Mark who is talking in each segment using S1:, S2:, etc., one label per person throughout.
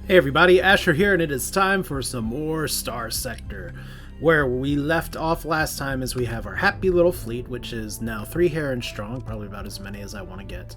S1: Hey everybody, Asher here, and it is time for some more Starsector. Where we left off last time is we have our happy little fleet, which is now 3 Heron strong, probably about as many as I want to get.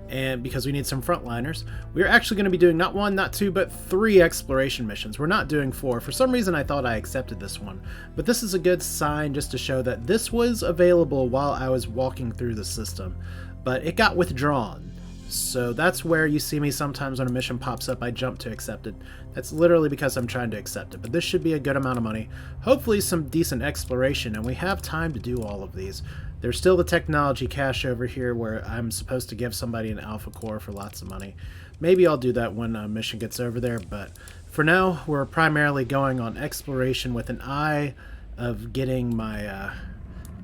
S1: And because we need some frontliners, we're actually going to be doing not 1, not 2, but 3 exploration missions. We're not doing 4. For some reason I thought I accepted this one, but this is a good sign just to show that this was available while I was walking through the system, but it got withdrawn. So that's where you see me sometimes when a mission pops up, I jump to accept it. That's literally because I'm trying to accept it, but this should be a good amount of money. Hopefully some decent exploration, and we have time to do all of these. There's still the technology cache over here where I'm supposed to give somebody an alpha core for lots of money. Maybe I'll do that when a mission gets over there, but for now we're primarily going on exploration with an eye of getting my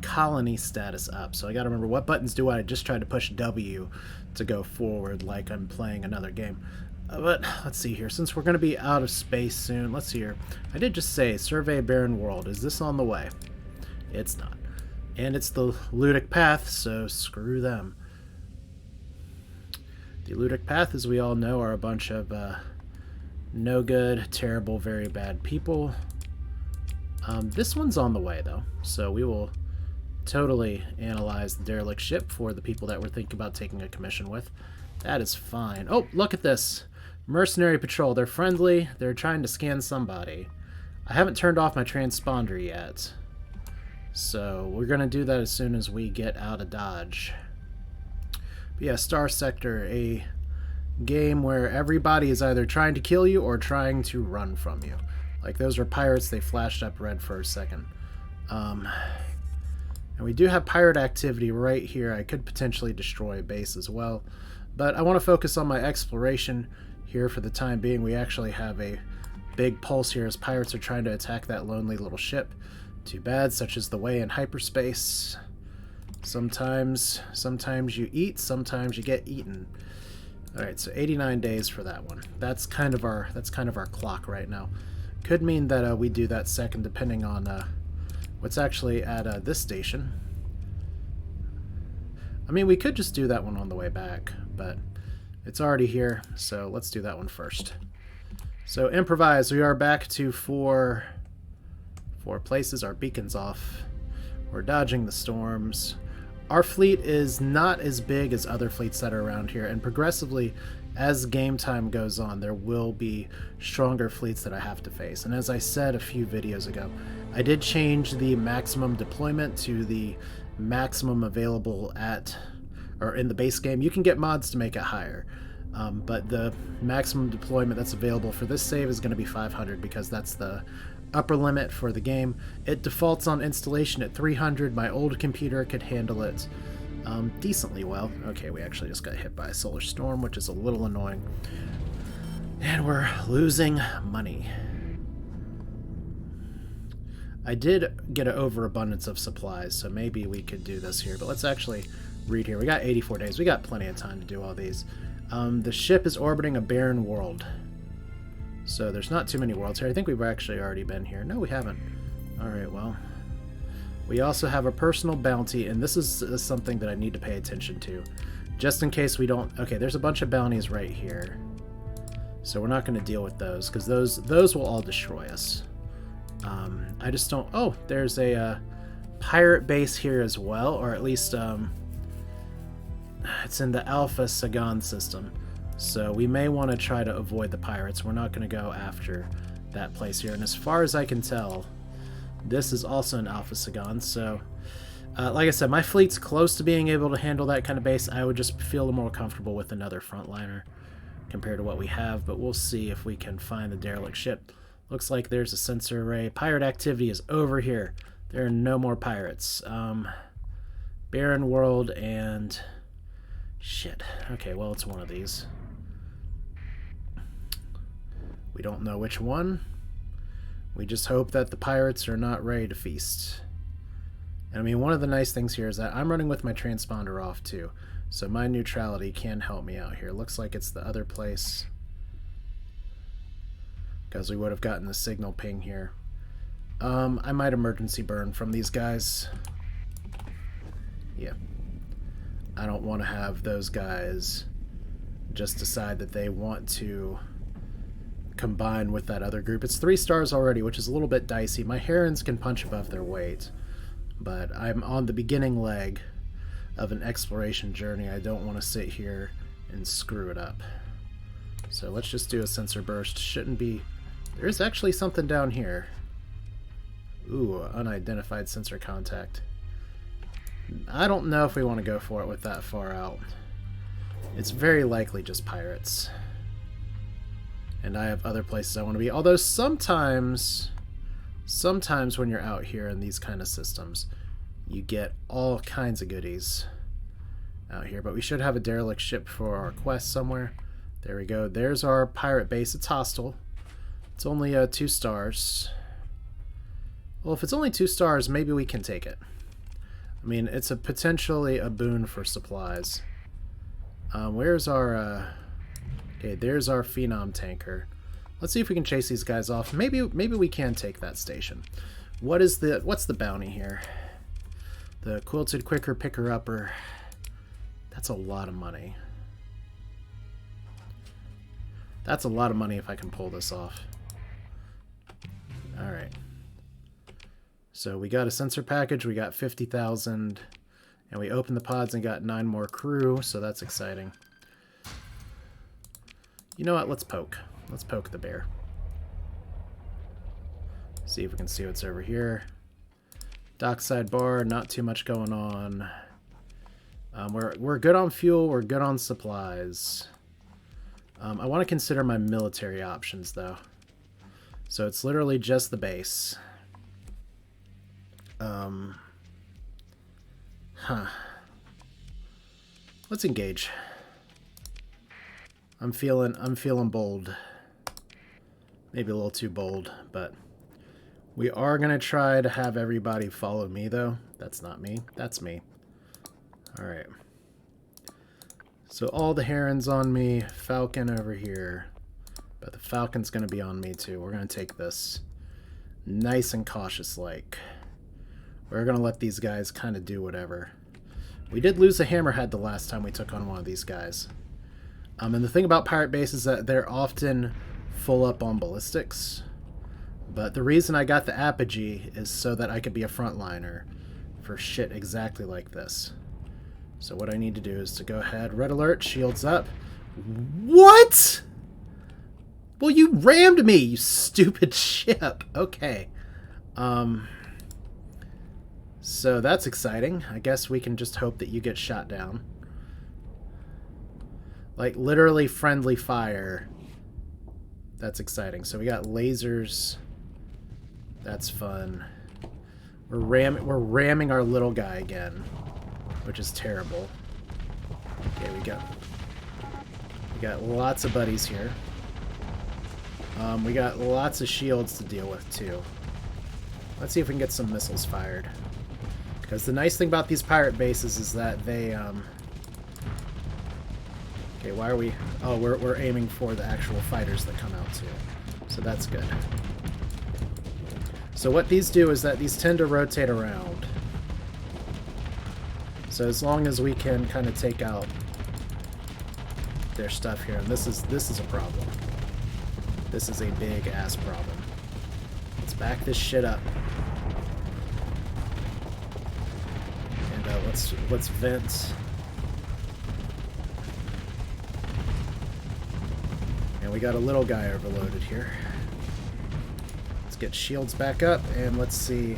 S1: colony status up. So I gotta remember, what buttons do I just try to push W to go forward like I'm playing another game. But let's see here, since we're going to be out of space soon, let's see here. I did just say survey barren world. Is this on the way? It's not. And it's the Ludic path, so screw them. The Ludic path, as we all know, are a bunch of no good, terrible, very bad people. This one's on the way though, so we will totally analyze the derelict ship for the people that we're thinking about taking a commission with. That is fine. Oh, look at this. Mercenary patrol. They're friendly. They're trying to scan somebody. I haven't turned off my transponder yet, so we're going to do that as soon as we get out of Dodge. But yeah, Starsector, a game where everybody is either trying to kill you or trying to run from you. Like, those are pirates. They flashed up red for a second. And we do have pirate activity right here. I could potentially destroy a base as well. But I want to focus on my exploration here for the time being. We actually have a big pulse here as pirates are trying to attack that lonely little ship. Too bad, such is the way in hyperspace. Sometimes you eat, sometimes you get eaten. Alright, so 89 days for that one. That's kind of our clock right now. Could mean that we do that second depending on what's actually at this station. I mean, we could just do that one on the way back, but it's already here, so let's do that one first. So improvise, we are back to four places. Our beacon's off. We're dodging the storms. Our fleet is not as big as other fleets that are around here, and progressively, as game time goes on, there will be stronger fleets that I have to face. And as I said a few videos ago, I did change the maximum deployment to the maximum available in the base game. You can get mods to make it higher, but the maximum deployment that's available for this save is going to be 500 because that's the upper limit for the game. It defaults on installation at 300. My old computer could handle it decently well. Okay, we actually just got hit by a solar storm, which is a little annoying. And we're losing money. I did get an overabundance of supplies, so maybe we could do this here. But let's actually read here. We got 84 days. We got plenty of time to do all these. The ship is orbiting a barren world. So there's not too many worlds here. I think we've actually already been here. No, we haven't. Alright, well. We also have a personal bounty, and this is something that I need to pay attention to. Just in case we don't... Okay, there's a bunch of bounties right here. So we're not going to deal with those, because those will all destroy us. I just don't... Oh, there's a pirate base here as well, or at least it's in the Alpha Sagan system. So we may want to try to avoid the pirates. We're not going to go after that place here. And as far as I can tell, this is also an Alpha Sagan. So, like I said, my fleet's close to being able to handle that kind of base. I would just feel more comfortable with another frontliner compared to what we have. But we'll see if we can find the derelict ship. Looks like there's a sensor array. Pirate activity is over here. There are no more pirates. Barren world and... Shit. Okay, well, it's one of these. We don't know which one. We just hope that the pirates are not ready to feast. And I mean, one of the nice things here is that I'm running with my transponder off too, so my neutrality can help me out here. Looks like it's the other place, because we would have gotten the signal ping here. I might emergency burn from these guys. Yeah. I don't want to have those guys just decide that they want to combine with that other group. It's 3 stars already, which is a little bit dicey. My herons can punch above their weight, but I'm on the beginning leg of an exploration journey. I don't want to sit here and screw it up. So let's just do a sensor burst. Shouldn't be... There's actually something down here. Ooh, unidentified sensor contact. I don't know if we want to go for it with that far out. It's very likely just pirates. And I have other places I want to be. Although sometimes when you're out here in these kind of systems, you get all kinds of goodies out here. But we should have a derelict ship for our quest somewhere. There we go. There's our pirate base. It's hostile. It's only 2 stars. Well, if it's only 2 stars, maybe we can take it. I mean, it's potentially a boon for supplies. Where's our... Okay, there's our Phenom tanker. Let's see if we can chase these guys off. Maybe we can take that station. What's the bounty here? The Quilted Quicker Picker-Upper. That's a lot of money. That's a lot of money if I can pull this off. Alright. So we got a sensor package, we got 50,000, and we opened the pods and got 9 more crew, so that's exciting. You know what, let's poke. Let's poke the bear. See if we can see what's over here. Dockside bar, not too much going on. We're good on fuel, we're good on supplies. I want to consider my military options, though. So it's literally just the base. Let's engage. I'm feeling bold. Maybe a little too bold, but we are gonna try to have everybody follow me, though. That's not me. That's me. All right. So all the herons on me, Falcon over here, but the Falcon's gonna be on me too. We're gonna take this nice and cautious like. We're gonna let these guys kind of do whatever. We did lose a hammerhead the last time we took on one of these guys. And the thing about pirate base is that they're often full up on ballistics. But the reason I got the Apogee is so that I could be a frontliner for shit exactly like this. So what I need to do is to go ahead, red alert, shields up. What? Well, you rammed me, you stupid ship. Okay. So that's exciting. I guess we can just hope that you get shot down. Like, literally friendly fire. That's exciting. So we got lasers. That's fun. We're ramming our little guy again, which is terrible. Okay, we got lots of buddies here. We got lots of shields to deal with, too. Let's see if we can get some missiles fired. Because the nice thing about these pirate bases is that they, Okay, why are we... Oh, we're aiming for the actual fighters that come out, too. So that's good. So what these do is that these tend to rotate around. So as long as we can kind of take out their stuff here, and this is a problem. This is a big-ass problem. Let's back this shit up. And let's vent. And we got a little guy overloaded here. Let's get shields back up, and let's see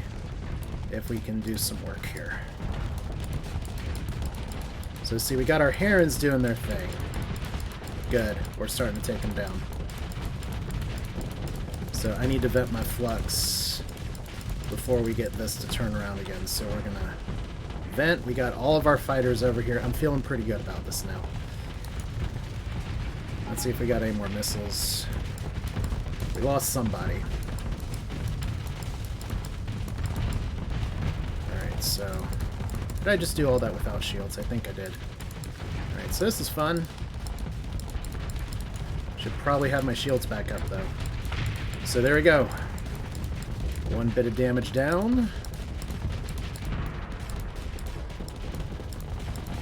S1: if we can do some work here. So see, we got our herons doing their thing. Good. We're starting to take them down. So I need to vent my flux before we get this to turn around again. So we're gonna vent. We got all of our fighters over here. I'm feeling pretty good about this now. Let's see if we got any more missiles. We lost somebody. Alright, so... Did I just do all that without shields? I think I did. Alright, so this is fun. Should probably have my shields back up, though. So there we go. One bit of damage down.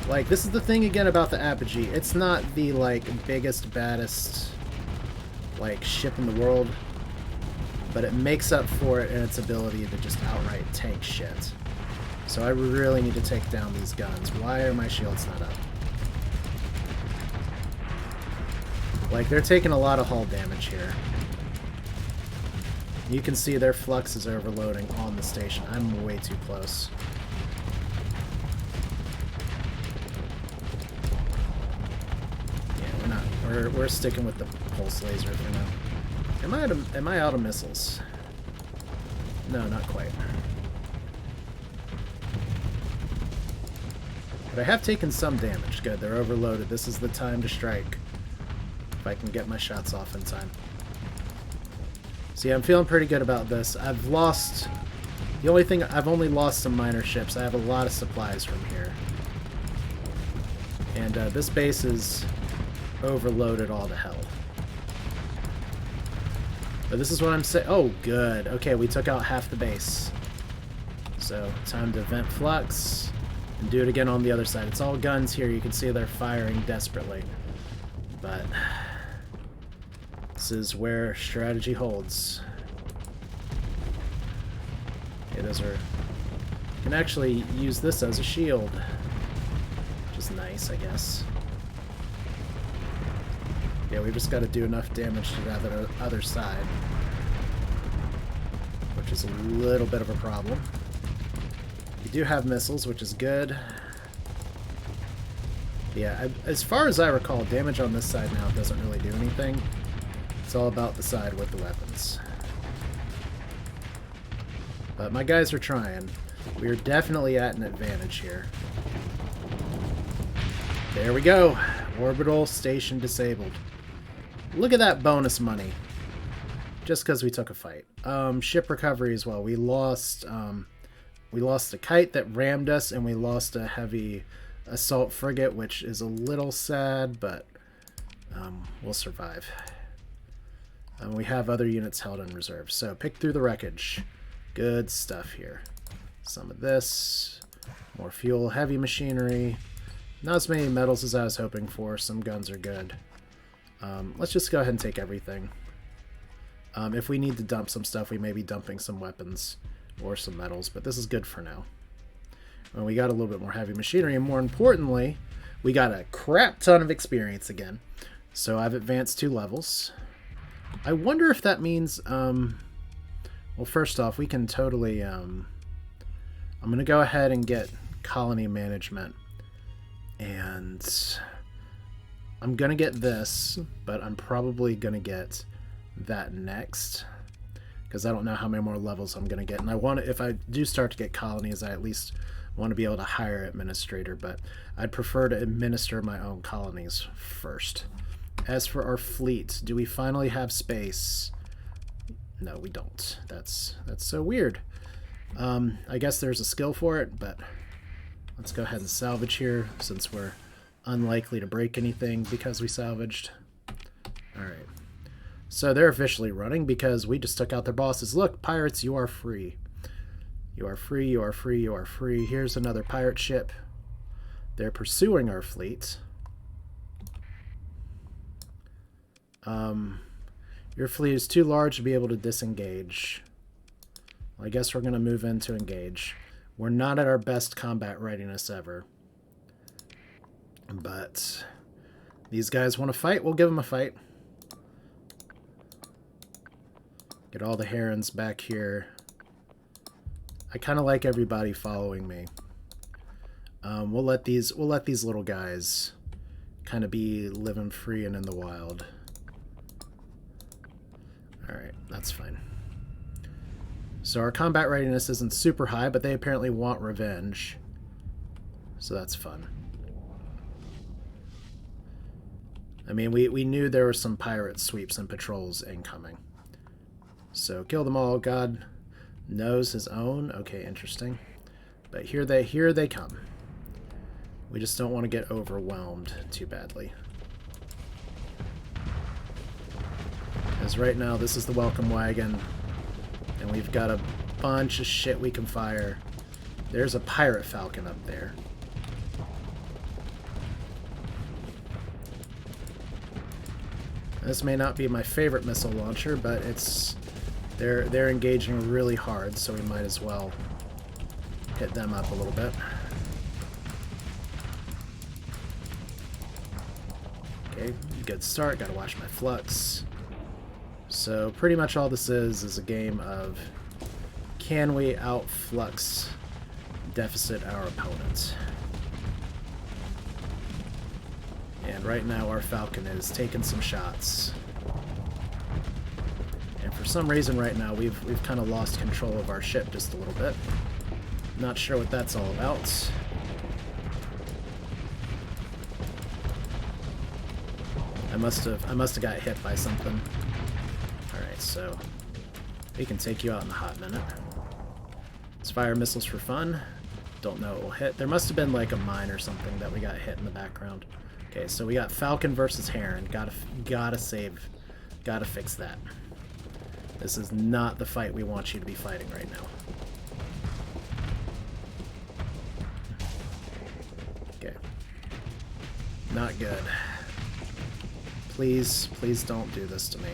S1: Like, this is the thing again about the Apogee. It's not the, like, biggest, baddest like ship in the world, but it makes up for it in its ability to just outright tank shit. So I really need to take down these guns. Why are my shields not up? Like, they're taking a lot of hull damage here. You can see their flux is overloading on the station. I'm way too close. Yeah, we're sticking with the pulse laser for now. Am I out of missiles? No, not quite. But I have taken some damage. Good, they're overloaded. This is the time to strike. If I can get my shots off in time. See, I'm feeling pretty good about this. I've lost... The only thing... I've only lost some minor ships. I have a lot of supplies from here. And this base is overloaded all to hell. But this is what I'm saying. Oh, good. Okay, we took out half the base. So, time to vent flux. And do it again on the other side. It's all guns here. You can see they're firing desperately. But... this is where strategy holds. Okay, those are... you can actually use this as a shield. Which is nice, I guess. Yeah, we just got to do enough damage to the other side. Which is a little bit of a problem. You do have missiles, which is good. Yeah, as far as I recall, damage on this side now doesn't really do anything. It's all about the side with the weapons. But my guys are trying. We are definitely at an advantage here. There we go. Orbital station disabled. Look at that bonus money. Just because we took a fight. Ship recovery as well. We lost a kite that rammed us, and we lost a heavy assault frigate, which is a little sad, but we'll survive. And we have other units held in reserve. So pick through the wreckage. Good stuff here. Some of this. More fuel, heavy machinery. Not as many metals as I was hoping for. Some guns are good. Let's just go ahead and take everything. If we need to dump some stuff, we may be dumping some weapons or some metals, but this is good for now. And we got a little bit more heavy machinery, and more importantly, we got a crap ton of experience again. So I've advanced 2 levels. I wonder if that means, well, first off, we can totally, I'm going to go ahead and get colony management. And I'm going to get this, but I'm probably going to get that next. Because I don't know how many more levels I'm going to get. And I want to, if I do start to get colonies, I at least want to be able to hire an administrator. But I'd prefer to administer my own colonies first. As for our fleet, do we finally have space? No, we don't. That's so weird. I guess there's a skill for it, but let's go ahead and salvage here since we're unlikely to break anything because we salvaged. Alright. So they're officially running because we just took out their bosses. Look, pirates, you are free. You are free, you are free, you are free. Here's another pirate ship. They're pursuing our fleet. Your fleet is too large to be able to disengage. Well, I guess we're going to move in to engage. We're not at our best combat readiness ever. But these guys want to fight, we'll give them a fight. Get all the herons back here. I kind of like everybody following me. We'll let these little guys kind of be living free and in the wild. Alright, that's fine. So our combat readiness isn't super high, but they apparently want revenge. So that's fun. I mean, we knew there were some pirate sweeps and patrols incoming. So kill them all. God knows his own. Okay, interesting. But here they come. We just don't want to get overwhelmed too badly. Because right now, this is the welcome wagon. And we've got a bunch of shit we can fire. There's a pirate falcon up there. This may not be my favorite missile launcher, but they're engaging really hard, so we might as well hit them up a little bit. Okay, good start. Gotta watch my flux. So pretty much all this is a game of, can we outflux deficit our opponent? And right now our Falcon is taking some shots. And for some reason right now we've kind of lost control of our ship just a little bit. Not sure what that's all about. I must have got hit by something. Alright, so we can take you out in a hot minute. Let's fire missiles for fun. Don't know it will hit. There must have been like a mine or something that we got hit in the background. Okay, so we got Falcon versus Heron. Gotta fix that. This is not the fight we want you to be fighting right now. Okay. Not good. Please, please don't do this to me.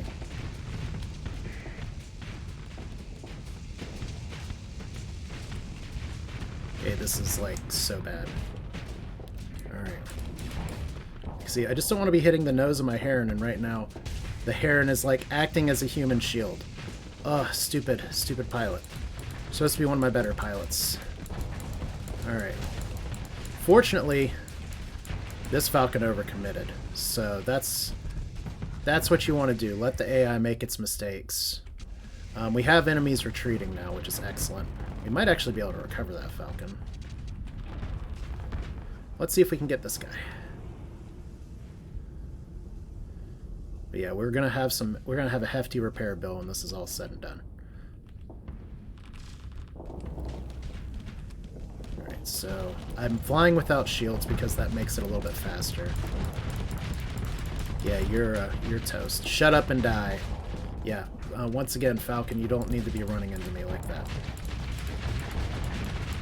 S1: Okay, this is like so bad. Alright. See, I just don't want to be hitting the nose of my Heron, and right now the Heron is like acting as a human shield. Ugh, stupid pilot. Supposed to be one of my better pilots. Alright. Fortunately, this Falcon overcommitted. So that's what you want to do. Let the AI make its mistakes. We have enemies retreating now, which is excellent. We might actually be able to recover that Falcon. Let's see if we can get this guy. But yeah, we're gonna have a hefty repair bill when this is all said and done. Alright, so I'm flying without shields because that makes it a little bit faster. Yeah, you're toast. Shut up and die. Yeah, once again, Falcon, you don't need to be running into me like that.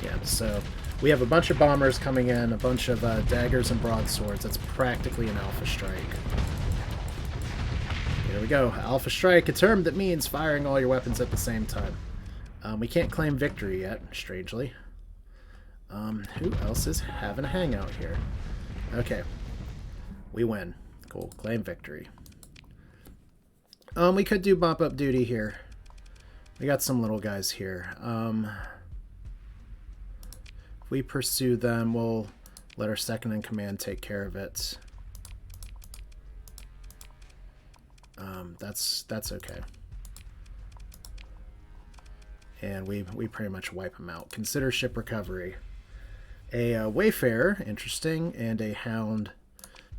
S1: Yeah, so we have a bunch of bombers coming in, a bunch of daggers and broadswords. That's practically an Alpha Strike. Here we go. Alpha Strike, a term that means firing all your weapons at the same time. We can't claim victory yet, strangely. Who else is having a hangout here? Okay. We win. Cool. Claim victory. We could do bump up duty here. We got some little guys here. If we pursue them, we'll let our second in command take care of it. That's okay. And we pretty much wipe them out. Consider ship recovery. A Wayfarer, interesting, and a Hound,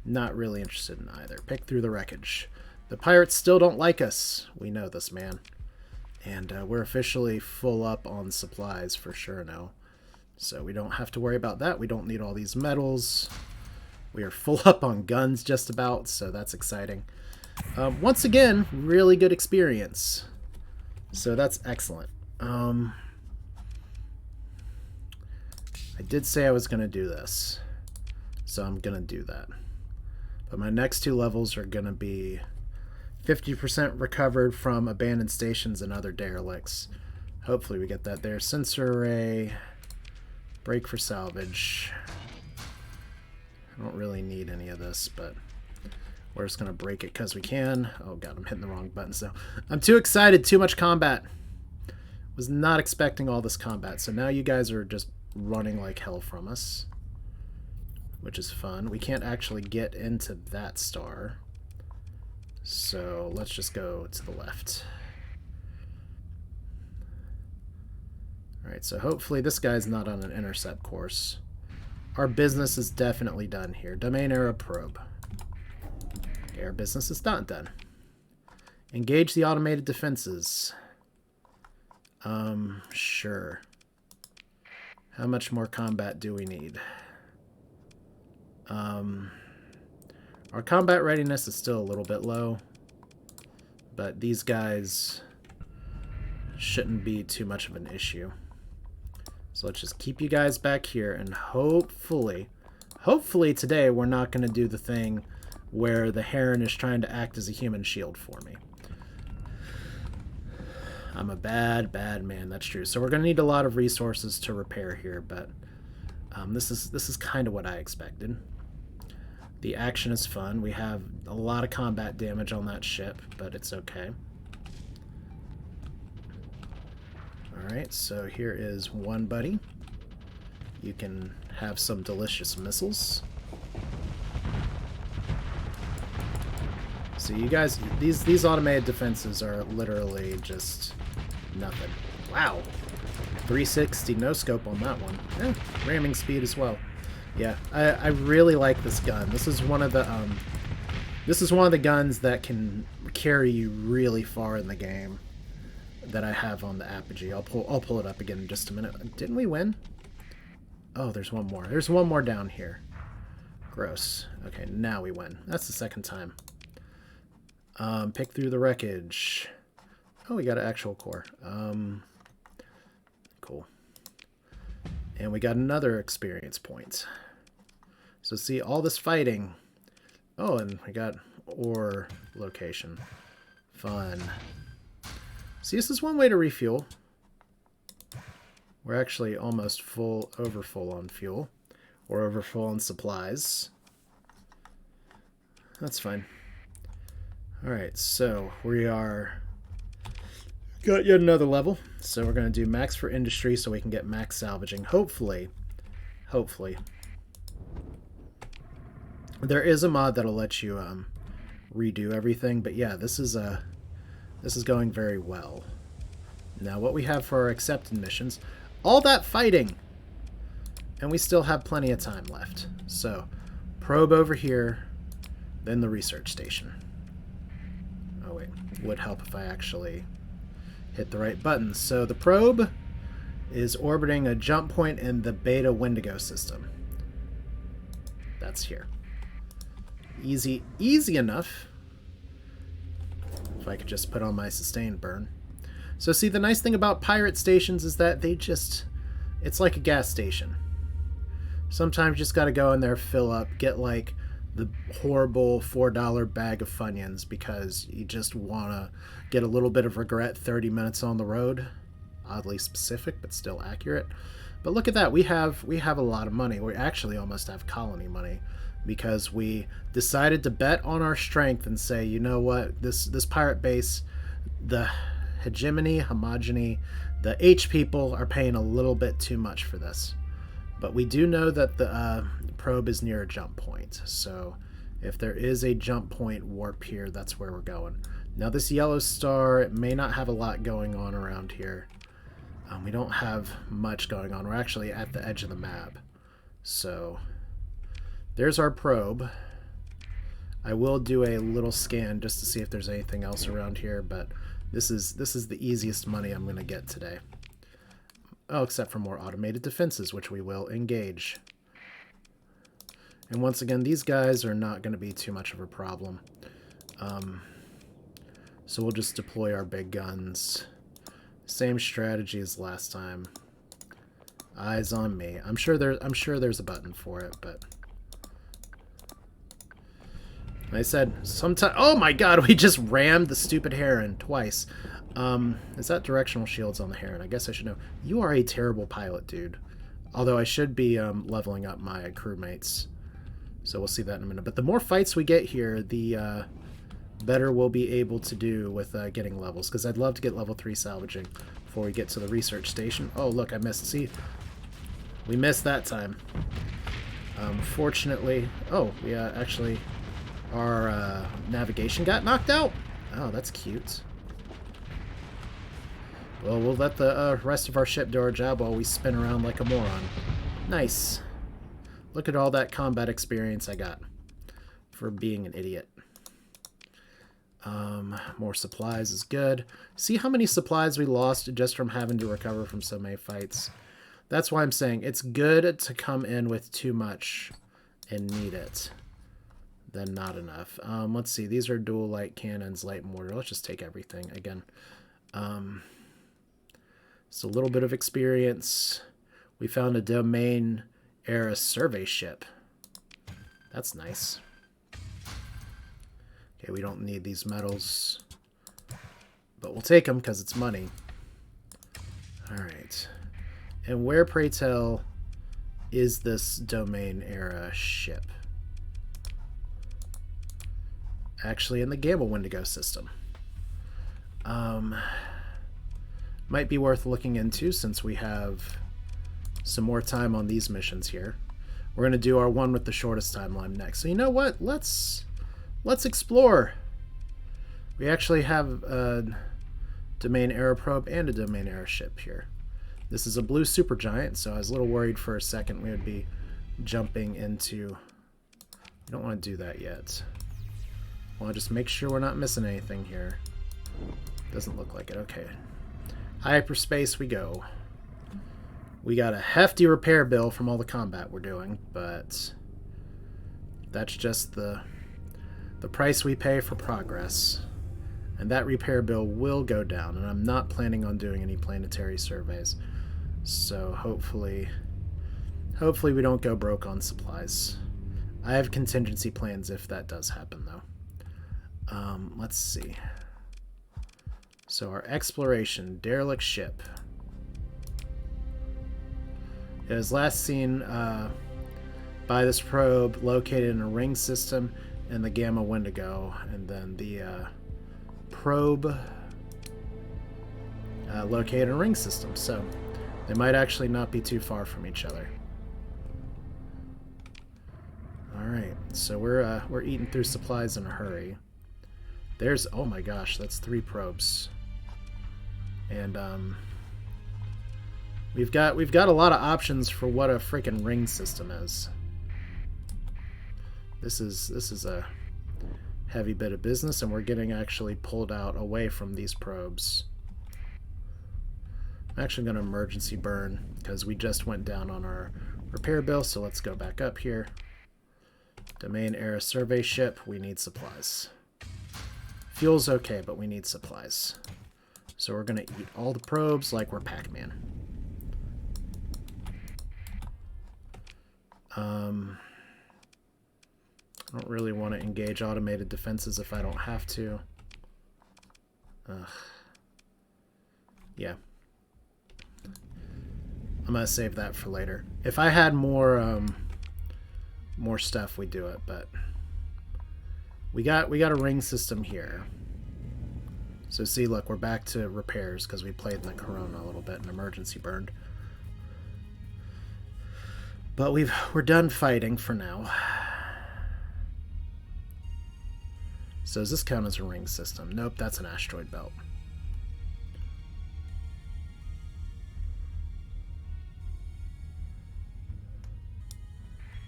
S1: not really interested in either. Pick through the wreckage. The pirates still don't like us. We know this, man. And we're officially full up on supplies for sure now. So we don't have to worry about that. We don't need all these metals. We are full up on guns just about, so that's exciting. Once again, really good experience. So that's excellent. I did say I was going to do this, so I'm going to do that. But my next two levels are going to be 50% recovered from abandoned stations and other derelicts. Hopefully we get that there. Sensor array, brake for salvage. I don't really need any of this, but we're just going to break it because we can. Oh god, I'm hitting the wrong button. So I'm too excited. Too much combat. Was not expecting all this combat. So now you guys are just running like hell from us, which is fun. We can't actually get into that star. So let's just go to the left. Alright, so hopefully this guy's not on an intercept course. Our business is definitely done here. Domain era probe. Okay, our business is not done. Engage the automated defenses. Sure. How much more combat do we need? Our combat readiness is still a little bit low, but these guys shouldn't be too much of an issue. So let's just keep you guys back here, and hopefully today we're not going to do the thing where the Heron is trying to act as a human shield for me. I'm a bad man, that's true. So we're going to need a lot of resources to repair here, but this is kind of what I expected. The action is fun. We have a lot of combat damage on that ship, but it's okay. Alright, so here is one buddy. You can have some delicious missiles. So you guys, these automated defenses are literally just nothing. Wow. 360 no scope on that one. Ramming speed as well. Yeah, I really like this gun. This is one of the guns that can carry you really far in the game that I have on the Apogee. I'll pull it up again in just a minute. Didn't we win? Oh, there's one more. There's one more down here. Gross. Okay, now we win. That's the second time. Pick through the wreckage. Oh, we got an actual core. Cool. And we got another experience point. So see, all this fighting. Oh, and we got ore location. Fun. See, this is one way to refuel. We're actually almost over full on fuel. Or over full on supplies. That's fine. Alright, so we are... got yet another level. So we're going to do max for industry so we can get max salvaging. Hopefully. There is a mod that'll let you redo everything. But yeah, this is going very well. Now what we have for our accepted missions... all that fighting! And we still have plenty of time left. So, probe over here, then the research station. Oh wait, would help if I actually hit the right buttons. So the probe is orbiting a jump point in the Beta Wendigo system. That's here. Easy enough. If I could just put on my sustained burn. So see, the nice thing about pirate stations is that they just... it's like a gas station. Sometimes you just gotta go in there, fill up, get like the horrible $4 bag of Funyuns because you just wanna get a little bit of regret 30 minutes on the road. Oddly specific, but still accurate. But look at that, we have a lot of money. We actually almost have colony money because we decided to bet on our strength and say, you know what, this pirate base, the homogeny, the H people are paying a little bit too much for this. But we do know that the probe is near a jump point. So if there is a jump point warp here, that's where we're going. Now this yellow star, it may not have a lot going on around here. We don't have much going on. We're actually at the edge of the map. So there's our probe. I will do a little scan just to see if there's anything else around here, but this is the easiest money I'm going to get today. Oh, except for more automated defenses, which we will engage. And once again, these guys are not going to be too much of a problem. So we'll just deploy our big guns. Same strategy as last time. Eyes on me. I'm sure there's a button for it, but I said sometime. Oh my God! We just rammed the stupid Heron twice. Is that directional shields on the Heron? I guess I should know. You are a terrible pilot, dude. Although I should be leveling up my crewmates. So we'll see that in a minute. But the more fights we get here, the better we'll be able to do with getting levels. Because I'd love to get level 3 salvaging before we get to the research station. Oh, look, I missed. See? We missed that time. Fortunately... Oh, we actually... Our navigation got knocked out? Oh, that's cute. Well, we'll let the rest of our ship do our job while we spin around like a moron. Nice. Look at all that combat experience I got for being an idiot. More supplies is good. See how many supplies we lost just from having to recover from so many fights? That's why I'm saying it's good to come in with too much and need it than not enough. Let's see. These are dual light cannons, light mortar. Let's just take everything again. It's a little bit of experience. We found a domain era survey ship. That's nice. Okay, we don't need these metals, but we'll take them because it's money. Alright. And where, pray tell, is this domain era ship? Actually in the Gamma Wendigo system. Might be worth looking into since we have some more time on these missions here. We're going to do our one with the shortest timeline next. So you know what? Let's explore. We actually have a domain era probe and a domain era ship here. This is a blue supergiant, so I was a little worried for a second we would be jumping into... We don't want to do that yet. I want to just make sure we're not missing anything here. Doesn't look like it. Okay. Hyperspace we go. We got a hefty repair bill from all the combat we're doing, but that's just the price we pay for progress. And that repair bill will go down, and I'm not planning on doing any planetary surveys. So hopefully we don't go broke on supplies. I have contingency plans if that does happen, though. Let's see. So our exploration, derelict ship. It was last seen by this probe located in a ring system in the Gamma Wendigo, and then the probe located in a ring system. So they might actually not be too far from each other. All right, so we're eating through supplies in a hurry. There's, oh my gosh, that's 3 probes. And we've got a lot of options for what a freaking ring system is. This is a heavy bit of business, and we're getting actually pulled out away from these probes. I'm actually going to emergency burn because we just went down on our repair bill, so let's go back up here. Domain era survey ship, we need supplies. Fuel's okay, but we need supplies. So we're going to eat all the probes like we're Pac-Man. I don't really want to engage automated defenses if I don't have to. Yeah. I'm going to save that for later. If I had more stuff, we'd do it, but we got a ring system here. So see, look, we're back to repairs because we played in the Corona a little bit and emergency burned. But we're done fighting for now. So does this count as a ring system? Nope, that's an asteroid belt.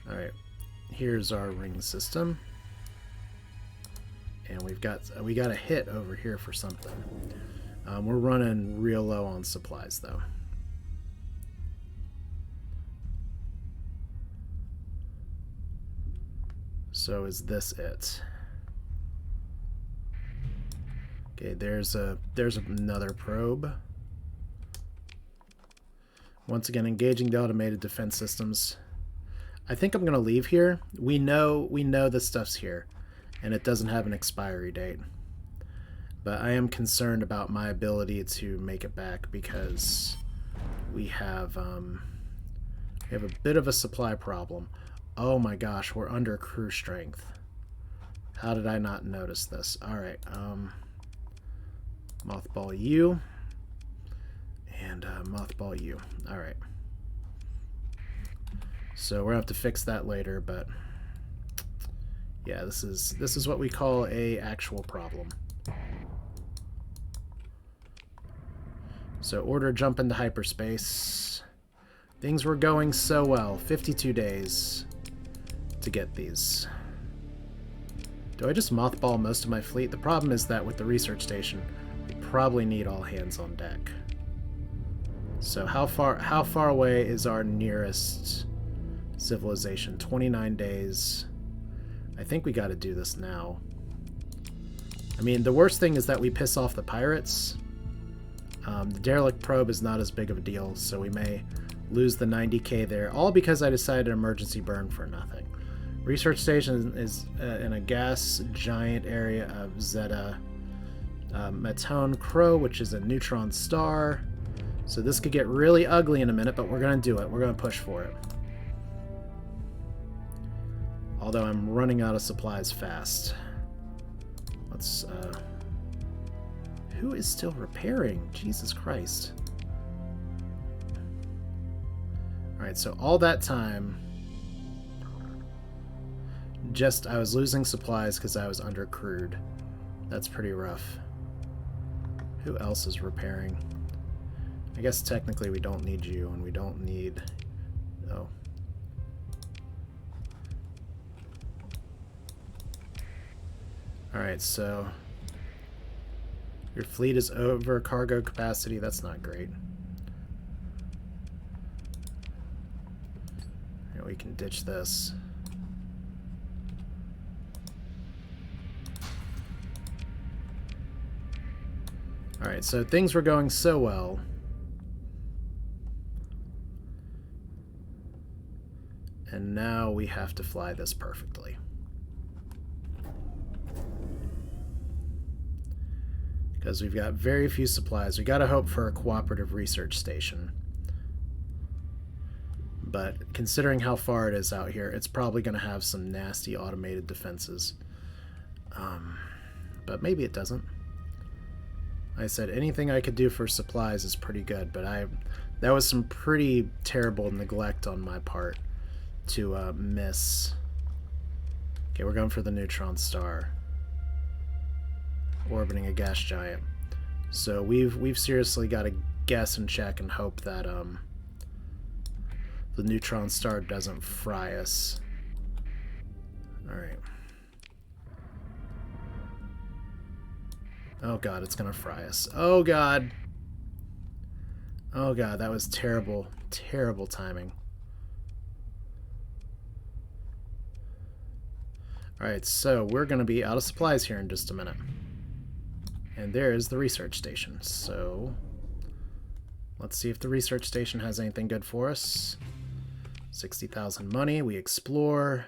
S1: Alright, here's our ring system. And we got a hit over here for something. We're running real low on supplies, though. So is this it? Okay, there's another probe. Once again, engaging the automated defense systems. I think I'm gonna leave here. We know this stuff's here, and it doesn't have an expiry date. But I am concerned about my ability to make it back because we have a bit of a supply problem. Oh my gosh, we're under crew strength. How did I not notice this? Alright, mothball you. And mothball you. Alright. So we're gonna have to fix that later, but yeah, this is what we call a actual problem. So order jump into hyperspace. Things were going so well. 52 days to get these. Do I just mothball most of my fleet? The problem is that with the research station, we probably need all hands on deck. So how far away is our nearest civilization? 29 days. I think we got to do this now. I mean, the worst thing is that we piss off the pirates. The derelict probe is not as big of a deal, so we may lose the 90k there, all because I decided emergency burn for nothing. Research station is in a gas giant area of Zeta Metone Crow, which is a neutron star. So this could get really ugly in a minute, but we're going to do it. We're going to push for it. Although I'm running out of supplies fast. Let's... who is still repairing? Jesus Christ. Alright, so all that time... I was losing supplies because I was undercrewed. That's pretty rough. Who else is repairing? I guess technically we don't need you, and we don't need... Oh. Alright, so... Your fleet is over cargo capacity. That's not great. Here, we can ditch this. Alright, so things were going so well. And now we have to fly this perfectly. Because we've got very few supplies. We gotta hope for a cooperative research station. But considering how far it is out here, it's probably gonna have some nasty automated defenses. But maybe it doesn't. I said anything I could do for supplies is pretty good, but that was some pretty terrible neglect on my part to miss. Okay, we're going for the neutron star, orbiting a gas giant. So we've seriously got to guess and check and hope that the neutron star doesn't fry us. All right. Oh god, it's gonna fry us. Oh god. Oh god, that was terrible, terrible timing. Alright, so we're gonna be out of supplies here in just a minute. And there is the research station. So let's see if the research station has anything good for us. 60,000 money, we explore.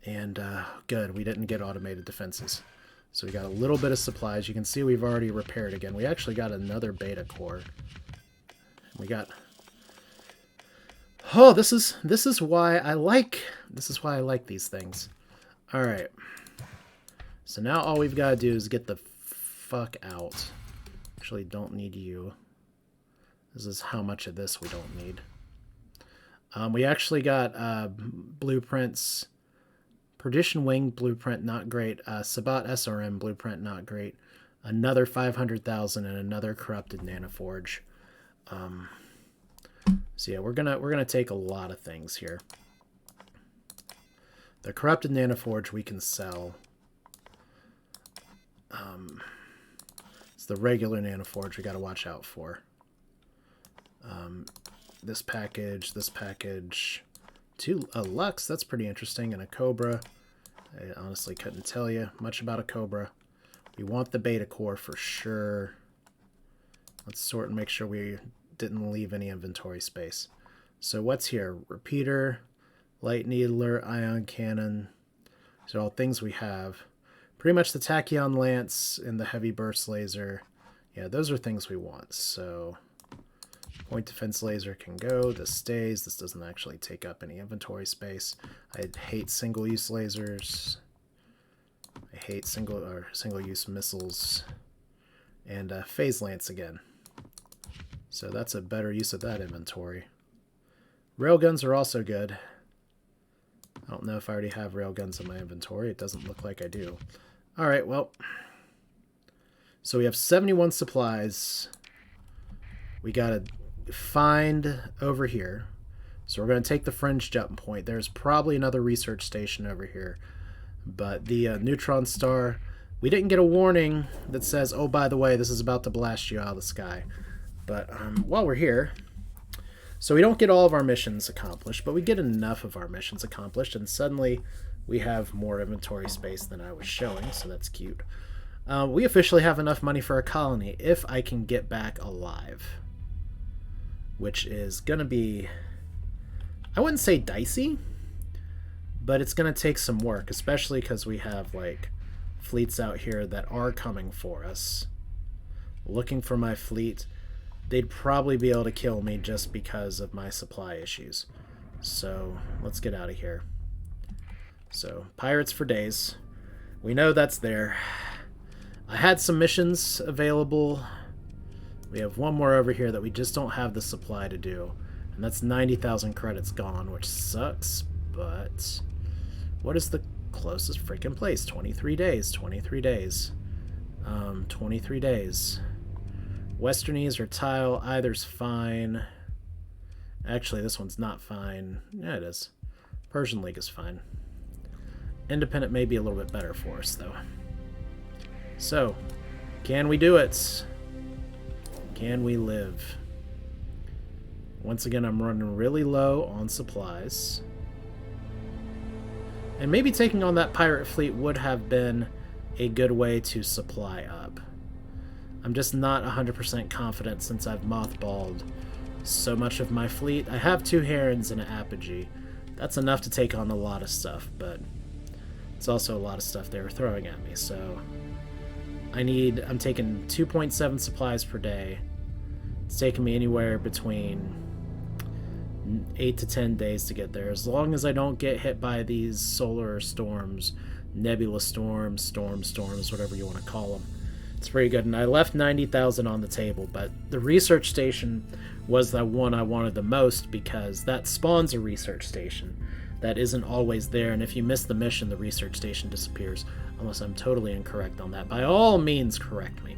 S1: And good, we didn't get automated defenses. So we got a little bit of supplies. You can see we've already repaired again. We actually got another beta core. We got... Oh, this is why I like these things. All right. So now all we've got to do is get the fuck out. Actually, don't need you. This is how much of this we don't need. We actually got blueprints. Perdition Wing blueprint, not great. Sabat SRM blueprint, not great. Another 500,000 and another corrupted nanoforge. So yeah, we're gonna take a lot of things here. The corrupted nanoforge we can sell. It's the regular nanoforge we got to watch out for. This package. 2 Lux, that's pretty interesting, and a Cobra. I honestly couldn't tell you much about a Cobra. We want the beta core for sure. Let's sort and make sure we didn't leave any inventory space. So what's here? Repeater, light needler, ion cannon. These are all things we have. Pretty much the tachyon lance and the heavy burst laser. Yeah, those are things we want. So point defense laser can go. This stays. This doesn't actually take up any inventory space. I hate single-use lasers. I hate single-use missiles. And phase lance again. So that's a better use of that inventory. Railguns are also good. I don't know if I already have railguns in my inventory. It doesn't look like I do. Alright, well. So we have 71 supplies. We gotta find over here. So we're going to take the fringe jump point. There's probably another research station over here. But the neutron star, we didn't get a warning that says, oh, by the way, this is about to blast you out of the sky. But while we're here, so we don't get all of our missions accomplished, but we get enough of our missions accomplished, and suddenly we have more inventory space than I was showing, so that's cute. We officially have enough money for a colony if I can get back alive. Which is going to be, I wouldn't say dicey, but it's going to take some work, especially because we have like fleets out here that are coming for us, looking for my fleet. They'd probably be able to kill me just because of my supply issues. So let's get out of here. So pirates for days. We know that's there. I had some missions available. We have one more over here that we just don't have the supply to do. And that's 90,000 credits gone, which sucks. But what is the closest freaking place? 23 days. 23 days. 23 days. Westernese or tile. Either's fine. Actually, this one's not fine. Yeah, it is. Persian League is fine. Independent may be a little bit better for us, though. So, can we do it? Can we live? Once again, I'm running really low on supplies. And maybe taking on that pirate fleet would have been a good way to supply up. I'm just not 100% confident since I've mothballed so much of my fleet. I have 2 herons and an apogee. That's enough to take on a lot of stuff, but it's also a lot of stuff they were throwing at me, so I'm taking 2.7 supplies per day. It's taking me anywhere between 8 to 10 days to get there, as long as I don't get hit by these solar storms, nebula storms, storms, whatever you want to call them. It's pretty good, and I left 90,000 on the table, but the research station was the one I wanted the most because that spawns a research station that isn't always there, and if you miss the mission, the research station disappears, unless I'm totally incorrect on that. By all means, correct me.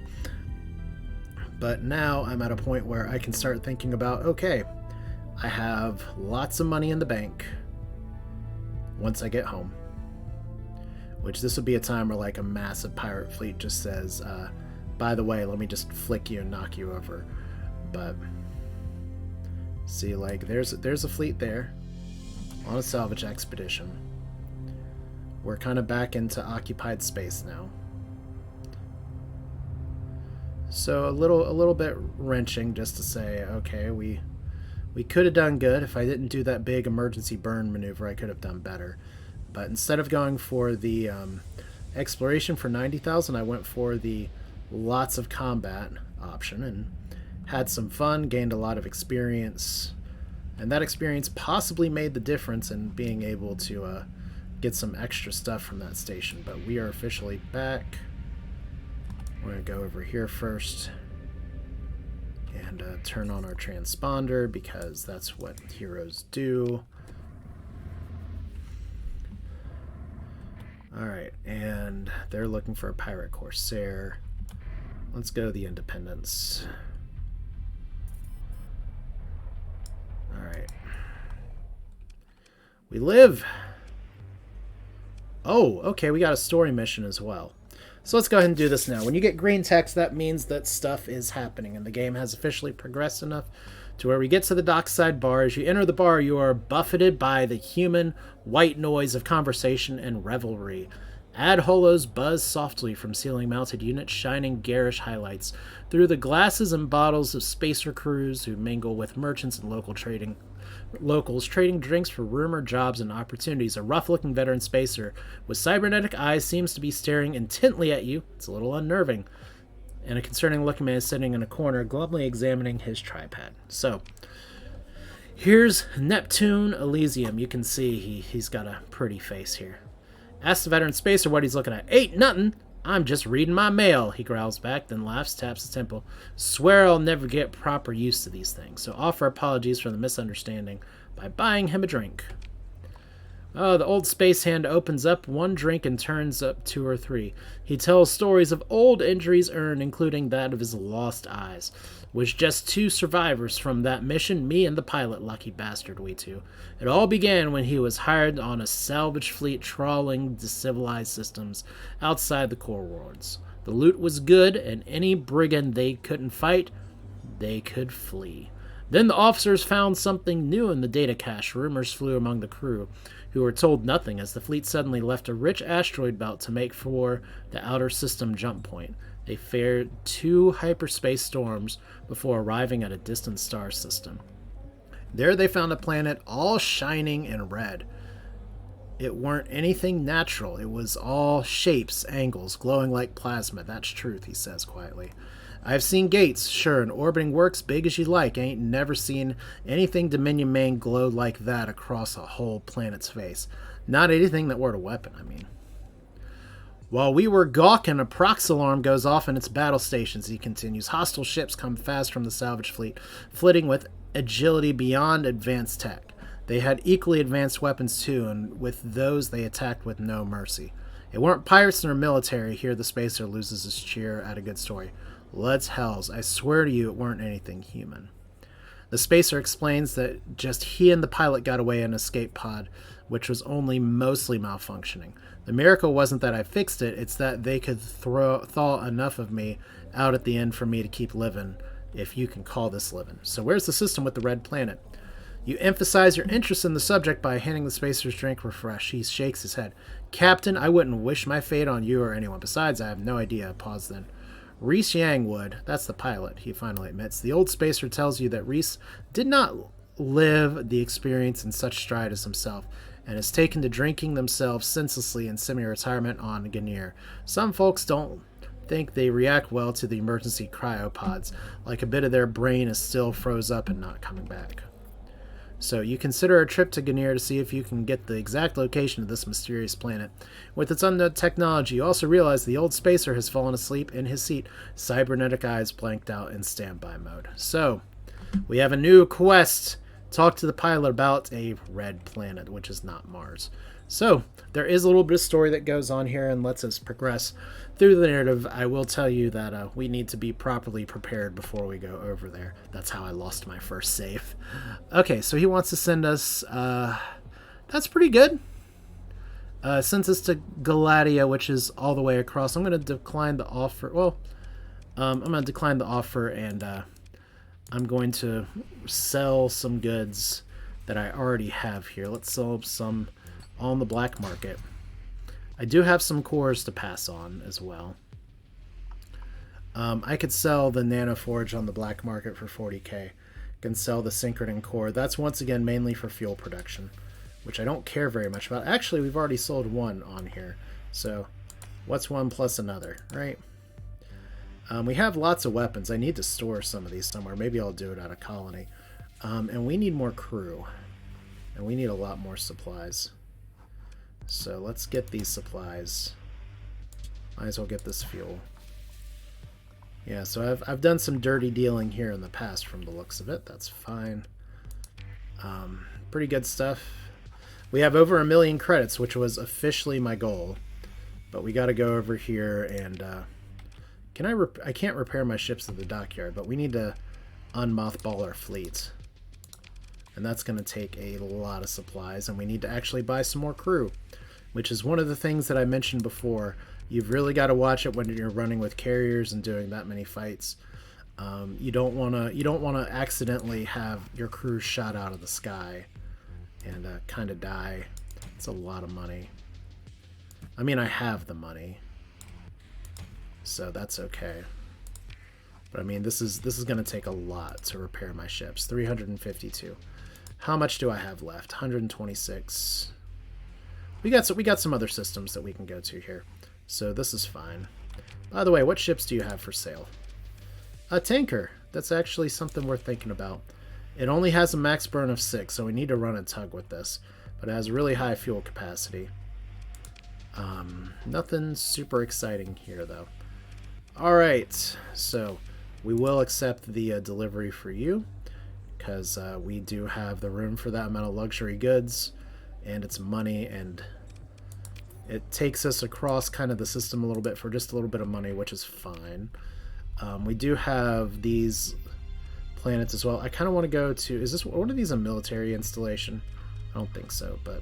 S1: But now I'm at a point where I can start thinking about, okay, I have lots of money in the bank once I get home. Which this would be a time where like a massive pirate fleet just says, by the way, let me just flick you and knock you over. But see, like there's a fleet there on a salvage expedition. We're kind of back into occupied space now. So a little bit wrenching just to say, okay, we could have done good. If I didn't do that big emergency burn maneuver, I could have done better. But instead of going for the exploration for 90,000, I went for the lots of combat option and had some fun, gained a lot of experience, and that experience possibly made the difference in being able to get some extra stuff from that station. But we are officially back. We're going to go over here first and turn on our transponder because that's what heroes do. Alright, and they're looking for a pirate corsair. Let's go the Independence. Alright. We live! Oh, okay, we got a story mission as well. So let's go ahead and do this now. When you get green text, that means that stuff is happening, and the game has officially progressed enough to where we get to the dockside bar. As you enter the bar, you are buffeted by the human white noise of conversation and revelry. Ad holos buzz softly from ceiling-mounted units, shining garish highlights through the glasses and bottles of spacer crews who mingle with merchants and locals trading drinks for rumored jobs and opportunities. A rough-looking veteran spacer with cybernetic eyes seems to be staring intently at you. It's a little unnerving. And a concerning-looking man is sitting in a corner, glumly examining his tripod. So, here's Neptune Elysium. You can see he's got a pretty face here. Asks the veteran spacer what he's looking at. Ain't nothing. I'm just reading my mail, he growls back, then laughs, taps his temple. Swear I'll never get proper use to these things, so offer apologies for the misunderstanding by buying him a drink. Oh, the old space hand opens up one drink and turns up 2 or 3. He tells stories of old injuries earned, including that of his lost eyes. With just 2 survivors from that mission, me and the pilot, lucky bastard we two. It all began when he was hired on a salvage fleet trawling the civilized systems outside the core worlds. The loot was good, and any brigand they couldn't fight, they could flee. Then the officers found something new in the data cache. Rumors flew among the crew, who were told nothing as the fleet suddenly left a rich asteroid belt to make for the outer system jump point. They fared 2 hyperspace storms before arriving at a distant star system. There they found a planet all shining in red. It weren't anything natural. It was all shapes, angles, glowing like plasma. That's truth, he says quietly. I've seen gates, sure, and orbiting works big as you like. Ain't never seen anything Dominion main glow like that across a whole planet's face. Not anything that were a weapon, I mean. While we were gawking, a prox alarm goes off in its battle stations, he continues. Hostile ships come fast from the salvage fleet, flitting with agility beyond advanced tech. They had equally advanced weapons too, and with those they attacked with no mercy. It weren't pirates nor military. Here the spacer loses his cheer at a good story. Let's hells, I swear to you it weren't anything human. The spacer explains that just he and the pilot got away in an escape pod, which was only mostly malfunctioning. The miracle wasn't that I fixed it, it's that they could thaw enough of me out at the end for me to keep living, if you can call this living. So where's the system with the red planet? You emphasize your interest in the subject by handing the spacer's drink refresh. He shakes his head. Captain, I wouldn't wish my fate on you or anyone. Besides, I have no idea. Pause then. Reese Yang would. That's the pilot, he finally admits. The old spacer tells you that Reese did not live the experience in such stride as himself, and has taken to drinking themselves senselessly in semi-retirement on Ganir. Some folks don't think they react well to the emergency cryopods, like a bit of their brain is still froze up and not coming back. So you consider a trip to Ganir to see if you can get the exact location of this mysterious planet. With its unknown technology, you also realize the old spacer has fallen asleep in his seat, cybernetic eyes blanked out in standby mode. So, we have a new quest. Talk to the pilot about a red planet, which is not Mars. So, there is a little bit of story that goes on here and lets us progress through the narrative. I will tell you that we need to be properly prepared before we go over there. That's how I lost my first save. Okay, so he wants to send us... that's pretty good. Sends us to Galatia, which is all the way across. I'm going to decline the offer. Well, I'm going to decline the offer, and I'm going to sell some goods that I already have here. Let's sell some on the black market. I do have some cores to pass on as well. I could sell the Nano Forge on the black market for 40k. Can sell the Synchronin core. That's once again mainly for fuel production, which I don't care very much about. Actually, we've already sold one on here. So what's one plus another, right? We have lots of weapons. I need to store some of these somewhere. Maybe I'll do it out of colony. And we need more crew. And we need a lot more supplies. So let's get these supplies. Might as well get this fuel. Yeah, so I've done some dirty dealing here in the past from the looks of it. That's fine. Pretty good stuff. We have over 1 million credits, which was officially my goal. But we got to go over here and... I can't repair my ships at the dockyard, but we need to unmothball our fleet. And that's going to take a lot of supplies, and we need to actually buy some more crew, which is one of the things that I mentioned before. You've really got to watch it when you're running with carriers and doing that many fights. You don't want to accidentally have your crew shot out of the sky and kind of die. It's a lot of money. I mean, I have the money, so that's okay. But I mean, this is going to take a lot to repair my ships. 352. How much do I have left? 126. We got some other systems that we can go to here, so this is fine. By the way, what ships do you have for sale? A tanker. That's actually something worth thinking about. It only has a max burn of 6, so we need to run a tug with this, but it has really high fuel capacity. Nothing super exciting here, though. Alright, so we will accept the delivery for you, because we do have the room for that amount of luxury goods, and it's money, and it takes us across kind of the system a little bit for just a little bit of money, which is fine. We do have these planets as well. I kind of want to go to... Is this one of these a military installation? I don't think so, but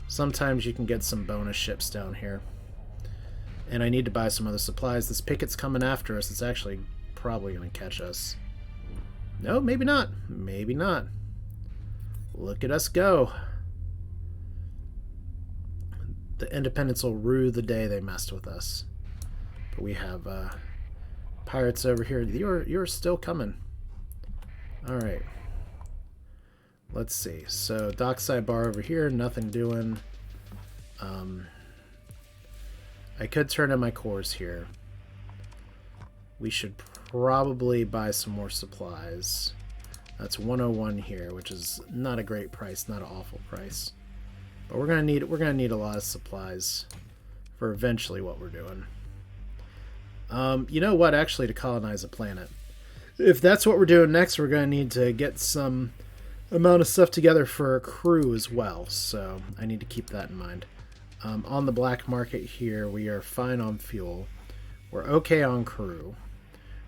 S1: sometimes you can get some bonus ships down here. And I need to buy some other supplies. This picket's coming after us. It's actually probably going to catch us. No, maybe not. Maybe not. Look at us go. The Independents will rue the day they messed with us. But we have pirates over here. You're still coming. Alright. Let's see. So, dockside bar over here. Nothing doing. I could turn in my cores here. We should probably buy some more supplies. That's 101 here, which is not a great price, not an awful price. But we're gonna need a lot of supplies for eventually what we're doing. You know what? Actually, to colonize a planet, if that's what we're doing next, we're gonna need to get some amount of stuff together for a crew as well. So I need to keep that in mind. On the black market here, we are fine on fuel. We're okay on crew.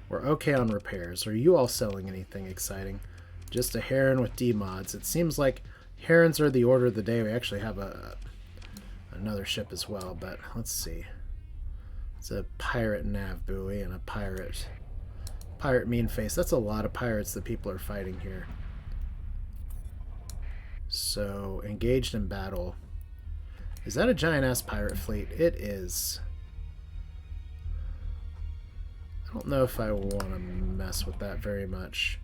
S1: We're okay on repairs. Are you all selling anything exciting? Just a heron with D-mods. It seems like herons are the order of the day. We actually have another ship as well, but let's see. It's a pirate nav buoy and a pirate mean face. That's a lot of pirates that people are fighting here. So, engaged in battle. Is that a giant-ass pirate fleet? It is. I don't know if I want to mess with that very much.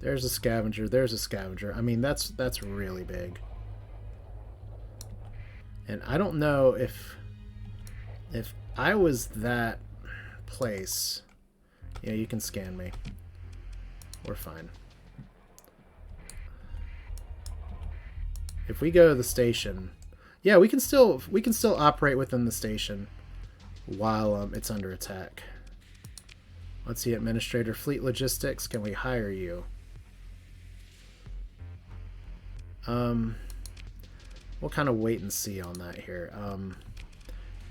S1: There's a scavenger. There's a scavenger. I mean, that's really big. And I don't know if I was that place. Yeah, you can scan me. We're fine. If we go to the station, yeah, we can still operate within the station while it's under attack. Let's see, Administrator Fleet Logistics. Can we hire you? We'll kind of wait and see on that here.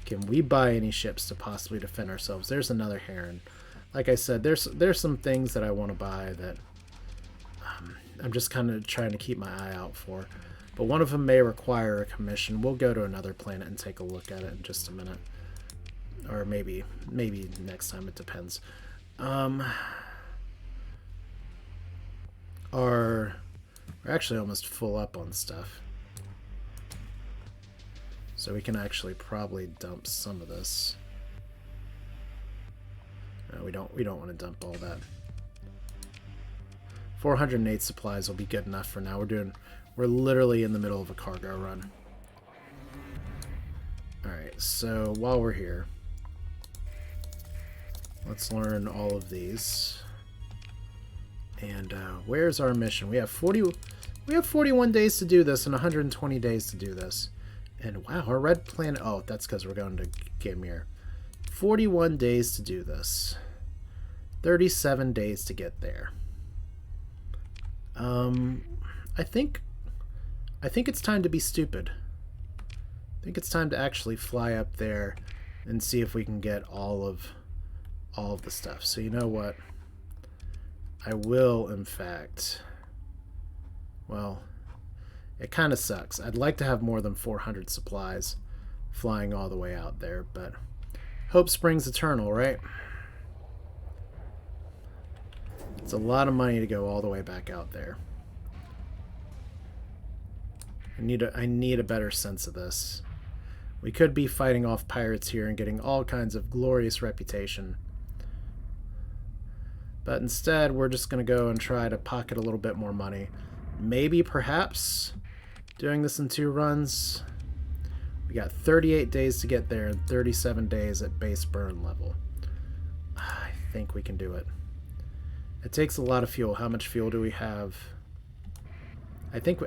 S1: Can we buy any ships to possibly defend ourselves? There's another heron. Like I said, there's some things that I want to buy that I'm just kind of trying to keep my eye out for. But one of them may require a commission. We'll go to another planet and take a look at it in just a minute. Or maybe next time, it depends. We're actually almost full up on stuff. So we can actually probably dump some of this. No, we don't want to dump all that. 408 supplies will be good enough for now. We're literally in the middle of a cargo run. Alright, so while we're here, let's learn all of these. And where's our mission? We have 41 days to do this and 120 days to do this. And wow, our red planet... Oh, that's because we're going to Gamir. 41 days to do this. 37 days to get there. I think it's time to be stupid. I think it's time to actually fly up there and see if we can get all of the stuff. So you know what? I will, in fact... Well, it kind of sucks. I'd like to have more than 400 supplies flying all the way out there, but hope springs eternal, right? It's a lot of money to go all the way back out there. I need a better sense of this. We could be fighting off pirates here and getting all kinds of glorious reputation. But instead, we're just going to go and try to pocket a little bit more money. Maybe, perhaps, doing this in 2 runs. We got 38 days to get there and 37 days at base burn level. I think we can do it. It takes a lot of fuel. How much fuel do we have? I think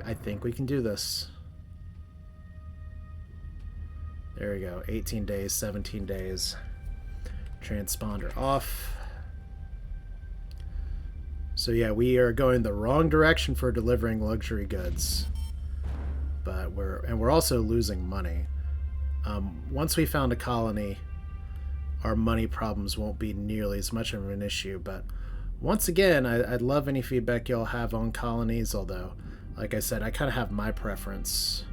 S1: we can do this. There we go. 18 days, 17 days. Transponder off. So yeah, we are going the wrong direction for delivering luxury goods. But we're also losing money. Once we found a colony, our money problems won't be nearly as much of an issue. But once again, I'd love any feedback y'all have on colonies, although, like I said, I kind of have my preference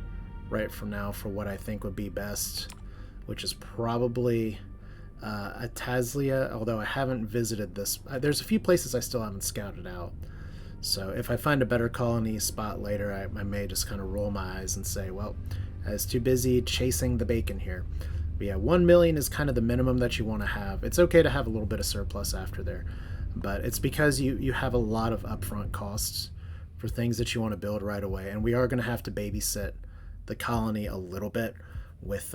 S1: right from now for what I think would be best, which is probably Atazlia, although I haven't visited this. There's a few places I still haven't scouted out. So if I find a better colony spot later, I may just kind of roll my eyes and say, well, I was too busy chasing the bacon here. But yeah, 1 million is kind of the minimum that you want to have. It's okay to have a little bit of surplus after there, but it's because you have a lot of upfront costs for things that you want to build right away, and we are going to have to babysit the colony a little bit with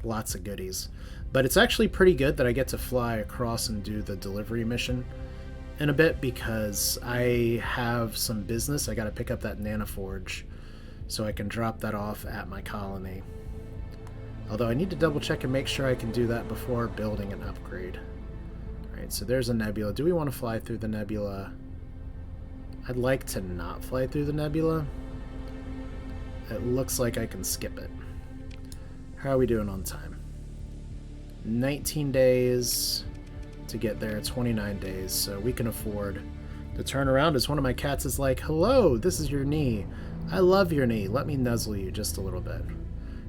S1: lots of goodies. But it's actually pretty good that I get to fly across and do the delivery mission in a bit, because I have some business. I got to pick up that nanoforge so I can drop that off at my colony. Although I need to double check and make sure I can do that before building an upgrade. Alright, so there's a nebula. Do we want to fly through the nebula? I'd like to not fly through the nebula. It looks like I can skip it. How are we doing on time? 19 days to get there, 29 days, so we can afford to turn around as one of my cats is like, hello, this is your knee. I love your knee. Let me nuzzle you just a little bit.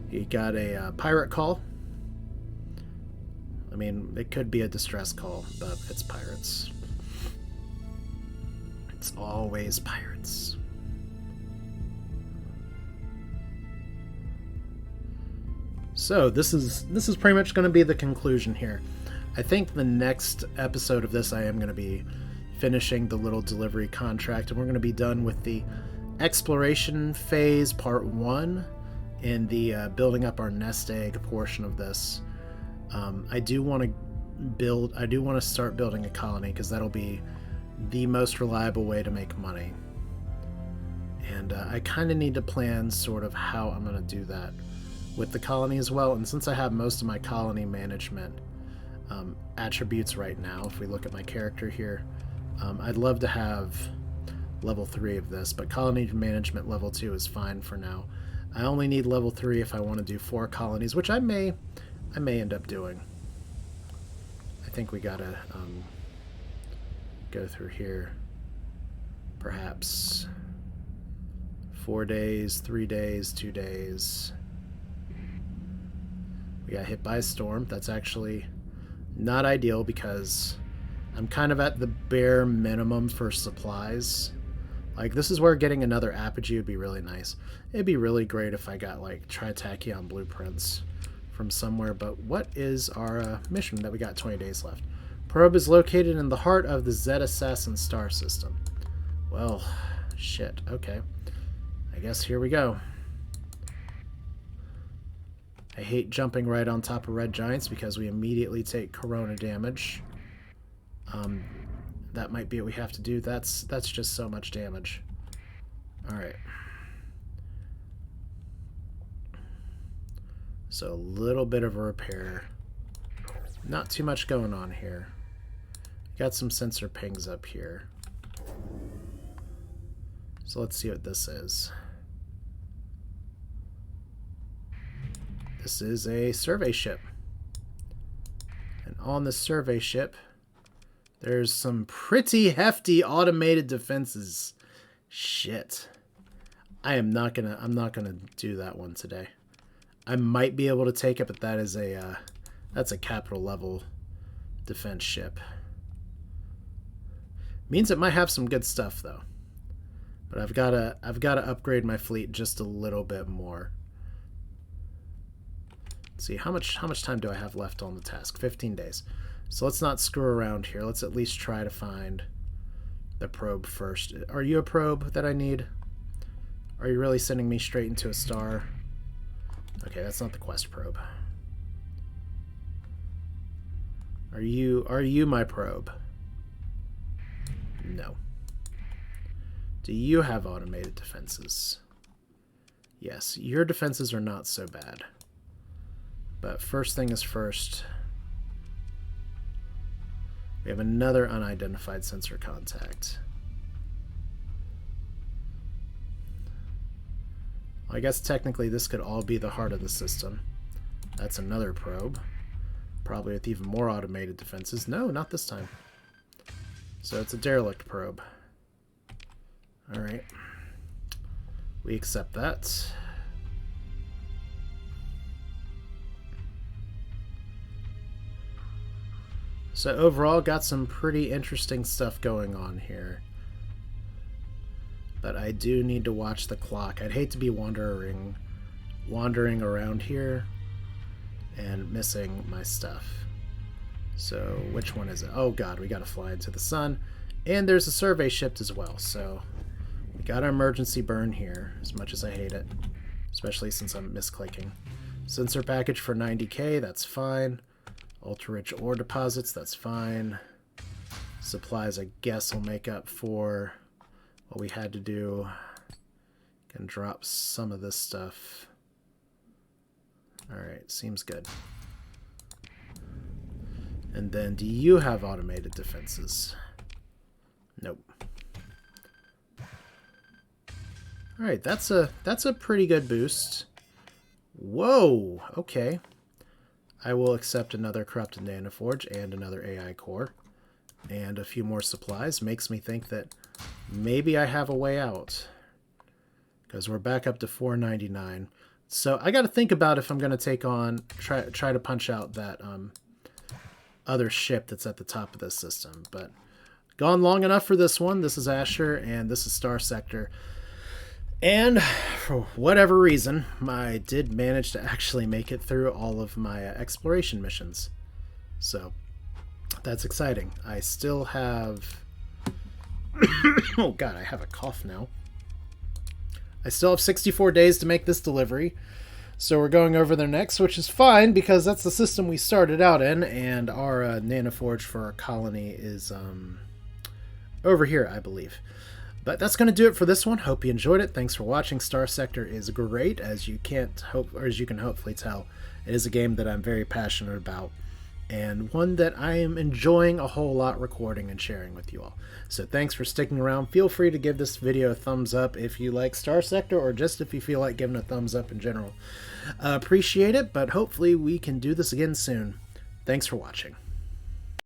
S1: You got a pirate call. I mean, it could be a distress call, but it's pirates. It's always pirates. So this is pretty much going to be the conclusion here. I think the next episode of this I am going to be finishing the little delivery contract, and we're going to be done with the exploration phase part 1 in the building up our nest egg portion of this. I do want to start building a colony, because that'll be the most reliable way to make money. And I kind of need to plan sort of how I'm going to do that with the colony as well. And since I have most of my colony management attributes right now, if we look at my character here, I'd love to have level 3 of this, but colony management level 2 is fine for now. I only need level 3 if I want to do 4 colonies, which I may end up doing. I think we gotta go through here. Perhaps 4 days, 3 days, 2 days. We got hit by a storm. That's actually not ideal, because I'm kind of at the bare minimum for supplies. Like, this is where getting another Apogee would be really nice. It'd be really great if I got, like, Tritachyon blueprints from somewhere. But what is our mission that we got 20 days left? Probe is located in the heart of the Z Assassin star system. Well, shit. Okay. I guess here we go. I hate jumping right on top of red giants because we immediately take corona damage. That might be what we have to do. That's just so much damage. Alright. So a little bit of a repair. Not too much going on here. Got some sensor pings up here. So let's see what this is. This is a survey ship. And on the survey ship, there's some pretty hefty automated defenses. Shit. I'm not gonna do that one today. I might be able to take it, but that is that's a capital level defense ship. Means it might have some good stuff though. But I've gotta upgrade my fleet just a little bit more. Let's see, how much time do I have left on the task? 15 days. So let's not screw around here. Let's at least try to find the probe first. Are you a probe that I need? Are you really sending me straight into a star? Okay, that's not the quest probe. Are you my probe? No. Do you have automated defenses? Yes, your defenses are not so bad. But first thing is first, we have another unidentified sensor contact. I guess technically this could all be the heart of the system. That's another probe. Probably with even more automated defenses. No, not this time. So it's a derelict probe. Alright. We accept that. So overall, got some pretty interesting stuff going on here. But I do need to watch the clock. I'd hate to be wandering around here and missing my stuff. So which one is it? Oh god, we gotta fly into the sun. And there's a survey ship as well, so we got an emergency burn here, as much as I hate it. especially since I'm misclicking. Sensor package for 90k, that's fine. Ultra-rich ore deposits, that's fine. Supplies, I guess, will make up for what we had to do. Can drop some of this stuff. Alright, seems good. And then, do you have automated defenses? Nope. Alright, that's a pretty good boost. Whoa! Okay. I will accept another corrupted nanoforge and another AI core. And a few more supplies. Makes me think that maybe I have a way out. Because we're back up to 499. So I got to think about if I'm going to take on, try to punch out that other ship that's at the top of this system. But gone long enough for this one. This is Asher and this is Starsector. And for whatever reason, I did manage to actually make it through all of my exploration missions. So that's exciting. I still have... oh god, I have a cough now. I still have 64 days to make this delivery. So we're going over there next, which is fine because that's the system we started out in, and our nanoforge for our colony is over here, I believe. But that's going to do it for this one. Hope you enjoyed it. Thanks for watching. Starsector is great, as you can hopefully tell. It is a game that I'm very passionate about, and one that I am enjoying a whole lot recording and sharing with you all. So thanks for sticking around. Feel free to give this video a thumbs up if you like Starsector, or just if you feel like giving a thumbs up in general. Appreciate it, but hopefully we can do this again soon. Thanks for watching.